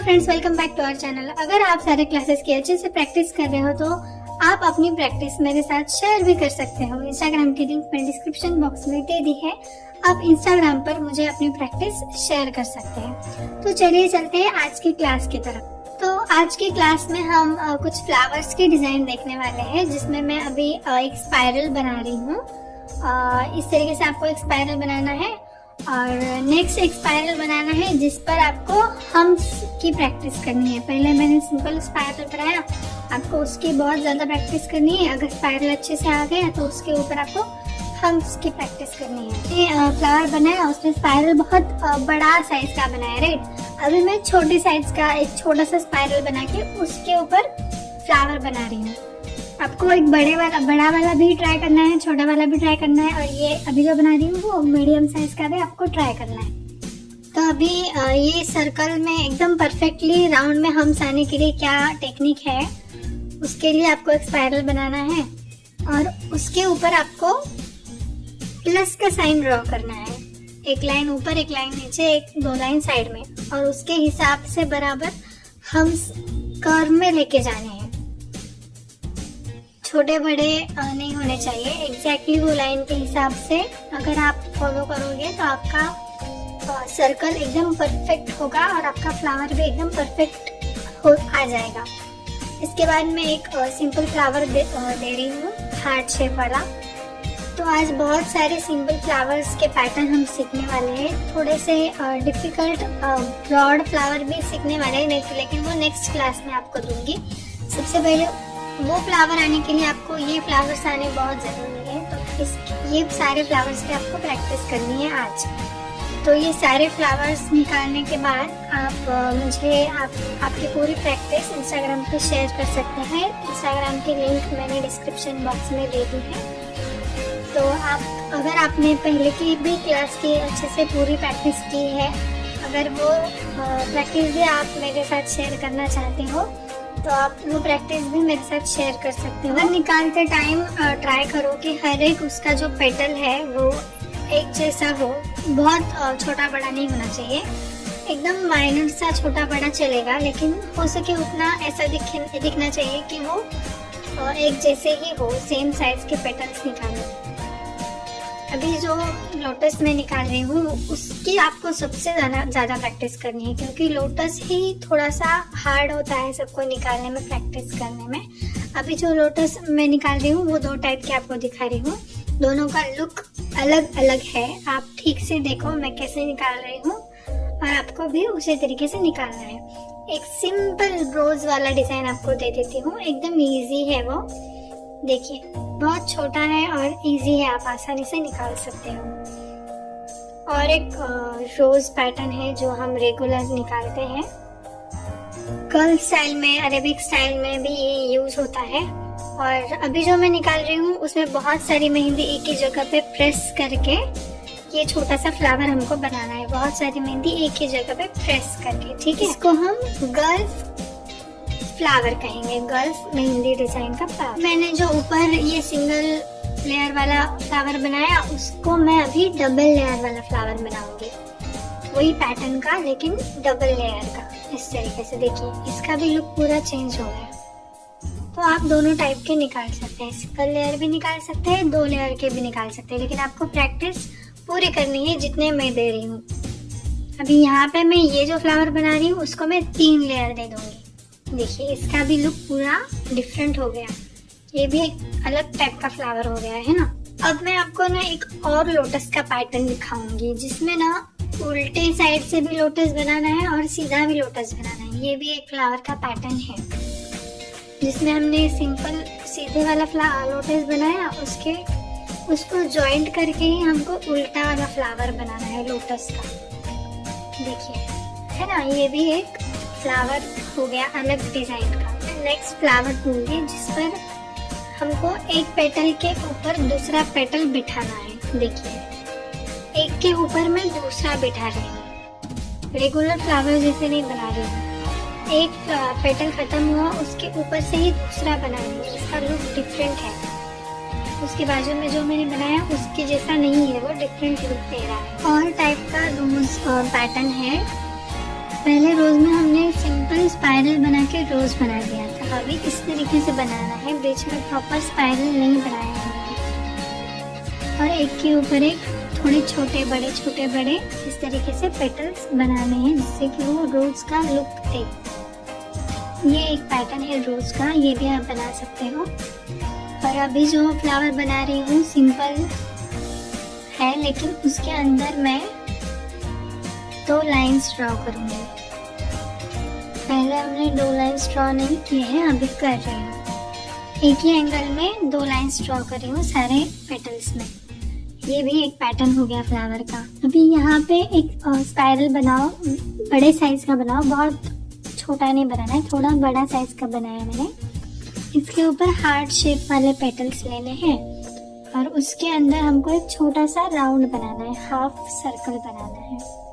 Friends, welcome back to our channel. अगर आप सारे क्लासेस की अच्छे से प्रैक्टिस कर रहे हो तो आप अपनी प्रैक्टिस मेरे साथ शेयर भी कर सकते हो। इंस्टाग्राम की लिंक मैंने डिस्क्रिप्शन बॉक्स में दे दी है। आप इंस्टाग्राम पर मुझे अपनी प्रैक्टिस शेयर कर सकते हैं। तो चलिए चलते हैं आज की क्लास की तरफ। तो आज की क्लास में हम कुछ फ्लावर्स की डिजाइन देखने वाले हैं, जिसमें मैं अभी एक स्पाइरल बना रही हूँ। इस तरीके से आपको एक स्पाइरल बनाना है और नेक्स्ट एक स्पाइरल बनाना है जिस पर आपको हम्स की प्रैक्टिस करनी है। पहले मैंने सिंपल स्पाइरल बनाया, आपको उसकी बहुत ज्यादा प्रैक्टिस करनी है। अगर स्पाइरल अच्छे से आ गया तो उसके ऊपर आपको हम्स की प्रैक्टिस करनी है। ये फ्लावर बनाया, उसमें स्पाइरल बहुत बड़ा साइज का बनाया, राइट। अभी मैं छोटे साइज का एक छोटा सा स्पाइरल बना के उसके ऊपर फ्लावर बना रही हूँ। आपको एक बड़ा वाला भी ट्राई करना है, छोटा वाला भी ट्राई करना है, और ये अभी जो बना रही हूँ वो मीडियम साइज का भी आपको ट्राई करना है। तो अभी ये सर्कल में एकदम परफेक्टली राउंड में हम्स आने के लिए क्या टेक्निक है, उसके लिए आपको एक स्पाइरल बनाना है और उसके ऊपर आपको प्लस का साइन ड्रॉ करना है। एक लाइन ऊपर, एक लाइन नीचे, एक दो लाइन साइड में, और उसके हिसाब से बराबर हम्स कर्व में लेके जाने हैं। छोटे बड़े नहीं होने चाहिए, एग्जैक्टली वो लाइन के हिसाब से अगर आप फॉलो करोगे तो आपका सर्कल एकदम परफेक्ट होगा और आपका फ्लावर भी एकदम परफेक्ट आ जाएगा। इसके बाद मैं एक सिंपल फ्लावर दे रही हूँ, हार्ट शेप वाला। तो आज बहुत सारे सिंपल फ्लावर्स के पैटर्न हम सीखने वाले हैं। थोड़े से डिफिकल्ट ब्रॉड फ्लावर भी सीखने वाले हैं, लेकिन वो नेक्स्ट क्लास में आपको दूंगी। सबसे पहले वो फ्लावर आने के लिए आपको ये फ्लावर्स आने बहुत ज़रूरी है। तो ये सारे फ्लावर्स पे आपको प्रैक्टिस करनी है आज। तो ये सारे फ्लावर्स निकालने के बाद आप मुझे आपकी पूरी प्रैक्टिस इंस्टाग्राम पे शेयर कर सकते हैं। इंस्टाग्राम की लिंक मैंने डिस्क्रिप्शन बॉक्स में दे दी है। तो आप अगर आपने पहले की भी क्लास की अच्छे से पूरी प्रैक्टिस की है, अगर वो प्रैक्टिस भी आप मेरे साथ शेयर करना चाहते हो तो आप वो प्रैक्टिस भी मेरे साथ शेयर कर सकते हो। निकालते टाइम ट्राई करो कि हर एक उसका जो पेटल है वो एक जैसा हो, बहुत छोटा बड़ा नहीं होना चाहिए। एकदम माइनर सा छोटा बड़ा चलेगा, लेकिन हो सके उतना ऐसा दिखना चाहिए कि वो एक जैसे ही हो, सेम साइज के पेटल्स निकालो। अभी जो लोटस में निकाल रही हूँ उसकी आपको सबसे ज़्यादा प्रैक्टिस करनी है, क्योंकि लोटस ही थोड़ा सा हार्ड होता है सबको निकालने में, प्रैक्टिस करने में। अभी जो लोटस मैं निकाल रही हूँ वो दो टाइप के आपको दिखा रही हूँ। दोनों का लुक अलग अलग है। आप ठीक से देखो मैं कैसे निकाल रही हूँ और आपको भी उसी तरीके से निकालना है। एक सिंपल रोज वाला डिजाइन आपको दे देती हूँ, एकदम ईजी है वो। देखिए बहुत छोटा है और इजी है, आप आसानी से निकाल सकते हो। और एक रोज पैटर्न है जो हम रेगुलर निकालते हैं। कर्ल स्टाइल में, अरेबिक स्टाइल में भी ये यूज होता है। और अभी जो मैं निकाल रही हूँ उसमें बहुत सारी मेहंदी एक ही जगह पे प्रेस करके ये छोटा सा फ्लावर हमको बनाना है। बहुत सारी मेहंदी एक ही जगह पे प्रेस करके, ठीक है। इसको हम गर्ल्स फ्लावर कहेंगे, गर्ल्स मेहंदी डिजाइन का फ्लावर। मैंने जो ऊपर ये सिंगल लेयर वाला फ्लावर बनाया उसको मैं अभी डबल लेयर वाला फ्लावर बनाऊंगी, वही पैटर्न का लेकिन डबल लेयर का। इस तरीके से देखिए इसका भी लुक पूरा चेंज हो गया। तो आप दोनों टाइप के निकाल सकते हैं, सिंगल लेयर भी निकाल सकते हैं, दो लेयर के भी निकाल सकते हैं, लेकिन आपको प्रैक्टिस पूरी करनी है जितने मैं दे रही हूँ। अभी यहाँ पे मैं ये जो फ्लावर बना रही हूँ उसको मैं 3 लेयर दे दूंगी। देखिए इसका भी लुक पूरा डिफरेंट हो गया, ये भी एक अलग टाइप का फ्लावर हो गया है ना। अब मैं आपको ना एक और लोटस का पैटर्न दिखाऊंगी, जिसमें ना उल्टे साइड से भी लोटस बनाना है और सीधा भी लोटस बनाना है। ये भी एक फ्लावर का पैटर्न है, जिसमें हमने सिंपल सीधे वाला लोटस बनाया, उसको जॉइंट करके ही हमको उल्टा वाला फ्लावर बनाना है लोटस का। देखिए है ना, ये भी एक फ्लावर हो गया अलग डिजाइन का। नेक्स्ट फ्लावर दूंगी जिस पर हमको एक पेटल के ऊपर दूसरा पेटल बिठाना है। देखिए एक के ऊपर मैं दूसरा बिठा रही हूँ, रेगुलर फ्लावर जैसे नहीं बना रही हूँ। एक पेटल खत्म हुआ उसके ऊपर से ही दूसरा बना रही हूँ, इसका लुक डिफरेंट है। उसके बाजू में जो मैंने बनाया उसके जैसा नहीं है, वो डिफरेंट लुक दे रहा है। और टाइप का रोज पैटर्न है, पहले रोज में हमने सिंपल स्पाइरल बना के रोज बना दिया था, अभी इस तरीके से बनाना है, बीच में प्रॉपर स्पाइरल नहीं बनाया है और एक के ऊपर एक थोड़े छोटे बड़े इस तरीके से पेटल्स बनाने हैं जिससे कि वो रोज का लुक दे। ये एक पैटर्न है रोज का, ये भी आप बना सकते हो। और अभी जो फ्लावर बना रही हूँ सिंपल है, लेकिन उसके अंदर मैं 2 लाइंस ड्रॉ करूंगी। पहले हमने 2 लाइंस ड्रॉ नहीं किए हैं, अभी कर रही हूँ। एक ही एंगल में 2 लाइंस ड्रॉ कर रही हूँ सारे पेटल्स में। ये भी एक पैटर्न हो गया फ्लावर का। अभी यहाँ पे एक स्पाइरल बनाओ, बड़े साइज का बनाओ, बहुत छोटा नहीं बनाना है, थोड़ा बड़ा साइज का बनाया मैंने। इसके ऊपर हार्ट शेप वाले पेटल्स लेने हैं और उसके अंदर हमको एक छोटा सा राउंड बनाना है, हाफ सर्कल बनाना है।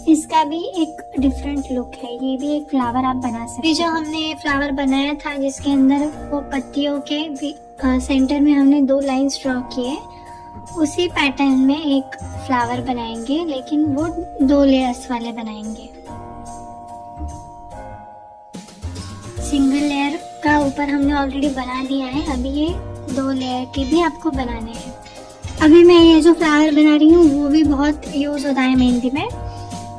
इसका भी एक डिफरेंट लुक है, ये भी एक फ्लावर आप बना सकते हैं। जो हमने फ्लावर बनाया था जिसके अंदर वो पत्तियों के सेंटर में हमने 2 लाइंस ड्रॉ किए, उसी पैटर्न में एक फ्लावर बनाएंगे, लेकिन वो 2 लेयर्स वाले बनाएंगे। सिंगल लेयर का ऊपर हमने ऑलरेडी बना दिया है, अभी ये 2 लेयर के भी आपको बनाने हैं। अभी मैं ये जो फ्लावर बना रही हूँ वो भी बहुत यूज होता है मेहंदी में।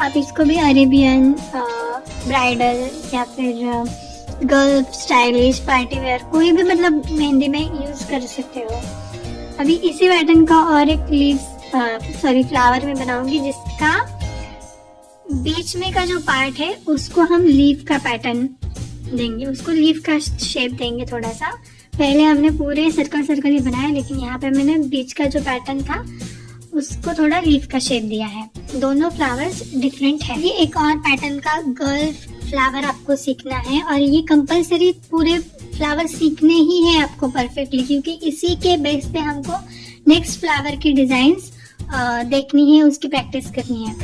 आप इसको भी अरेबियन, ब्राइडल या फिर गर्ल स्टाइलिश, पार्टी वेयर, कोई भी मतलब मेहंदी में यूज कर सकते हो। अभी इसी पैटर्न का और एक फ्लावर में बनाऊंगी जिसका बीच में का जो पार्ट है उसको हम लीफ का पैटर्न देंगे, उसको लीफ का शेप देंगे थोड़ा सा। पहले हमने पूरे सर्कल ही बनाया, लेकिन यहाँ पे मैंने बीच का जो पैटर्न था उसको थोड़ा लीफ का शेप दिया है। दोनों फ्लावर्स डिफरेंट है। ये एक और पैटर्न का गर्ल फ्लावर आपको सीखना है और ये कंपलसरी पूरे फ्लावर सीखने ही है आपको परफेक्टली, क्योंकि इसी के बेस पे हमको नेक्स्ट फ्लावर की डिजाइन्स देखनी है, उसकी प्रैक्टिस करनी है।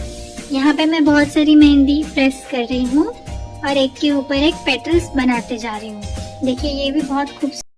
यहाँ पे मैं बहुत सारी मेहंदी प्रेस कर रही हूँ और एक के ऊपर एक पेटल्स बनाते जा रही हूँ। देखिए ये भी बहुत खूबसूरत